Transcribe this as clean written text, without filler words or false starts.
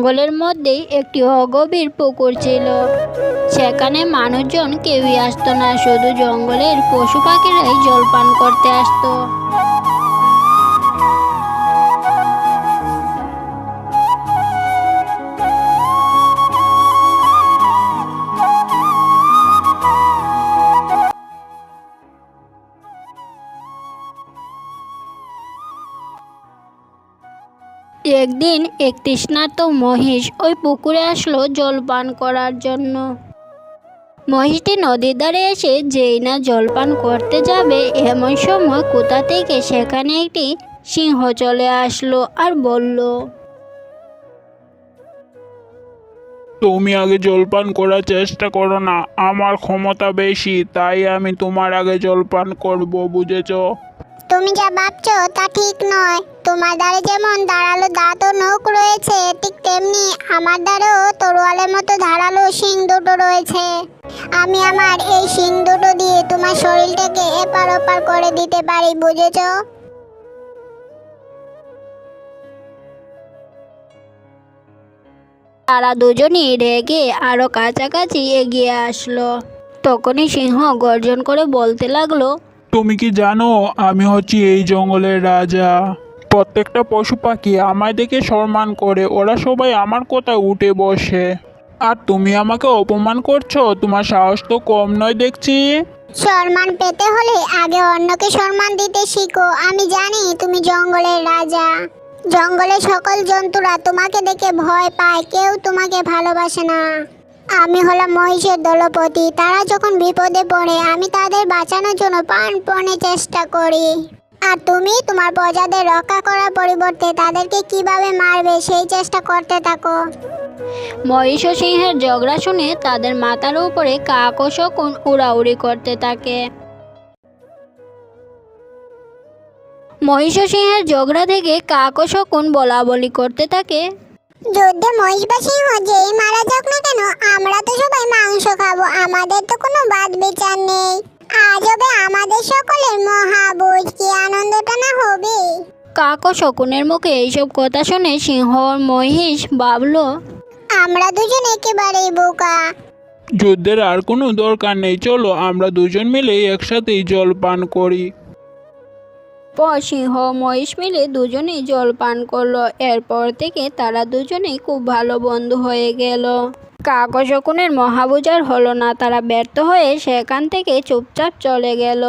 জঙ্গলের মধ্যেই একটি অগভীর পুকুর ছিল। সেখানে মানুষজন কেউই আসতো না, শুধু জঙ্গলের পশু পাখিরাই জলপান করতে আসতো। একদিন এক তৃষ্ণার্ত মহিষ ওই পুকুরে আসলো জলপান করার জন্য। মহিষটি নদীর ধারে এসে যেই না জলপান করতে যাবে, এমন সময় কোথা থেকে সেখানে একটি সিংহ চলে আসলো আর বলল, তুমি আগে জলপান করার চেষ্টা করো না, আমার ক্ষমতা বেশি, তাই আমি তোমার আগে জলপান করব, বুঝেছো? তুমি যা ভাবছো তা ঠিক নয়। তোমার দ্বারে যেমন ধারালো দাঁত ও নখ রয়েছে, ঠিক তেমনি আমার দ্বারেও তরোয়ালের মতো ধারালো শিং দুটো রয়েছে। আমি আমার এই শিং দুটো দিয়ে তোমার শরীরটাকে এপার ওপার করে দিতে পারি, বুঝেছো? তারা দুজনই রেগে আরো কাছাকাছি এগিয়ে আসলো। তখনই সিংহ গর্জন করে বলতে লাগলো, তুমি কি জানো আমি হচ্ছি এই জঙ্গলের রাজা? প্রত্যেকটা পশু পাখি আমায় দেখে সম্মান করে, ওরা সবাই আমার কথায় উঠে বসে। আর তুমি আমাকে অপমান করছো? তোমার সাহস তো কম নয় দেখছি। সম্মান পেতে হলে আগে অন্যকে সম্মান দিতে শিখো। আমি জানি তুমি জঙ্গলের রাজা। জঙ্গলের সকল জন্তুরা তোমাকে দেখে ভয় পায়, কেউ তোমাকে ভালোবাসে না। আমি হলাম মহিষের দলপতি। তারা যখন বিপদে পড়ে আমি তাদের বাঁচানোর জন্য প্রাণপণে চেষ্টা করি। আর তুমি তোমার প্রজাদের রক্ষা করার পরিবর্তে তাদেরকে কিভাবে মারবে সেই চেষ্টা করতে থাকো। মহিষ ও সিংহের ঝগড়া শুনে তাদের মাথার উপরে কাক ও শকুন উড়াউড়ি করতে থাকে। মহিষ ও সিংহের ঝগড়া থেকে কাক ও শকুন বলাবলি করতে থাকে, যুদ্ধে মহিষ বা সিংহ যেই মারা যাক না কেন, আমরা তো সবাই মাংস খাবো, আমাদের তো কোনো বাদ বিচার নেই। আজ হবে আমাদের সকলের মহাভোজ, কি আনন্দটা না হবে। কাক ও শকুনের মুখে এইসব কথা শুনে সিংহ ও মহিষ ভাবলো, আমরা দুজন একেবারেই বোকা। যুদ্ধের আর কোনো দরকার নেই, চলো আমরা দুজন মিলে একসাথেই জল পান করি। পর সিংহ ও মহিষ মিলে দুজনেই জল পান করলো। এরপর থেকে তারা দুজনেই খুব ভালো বন্ধু হয়ে গেল। কাক ও শকুনের মহাভোজ আর হলো না, তারা ব্যর্থ হয়ে সেখান থেকে চুপচাপ চলে গেল।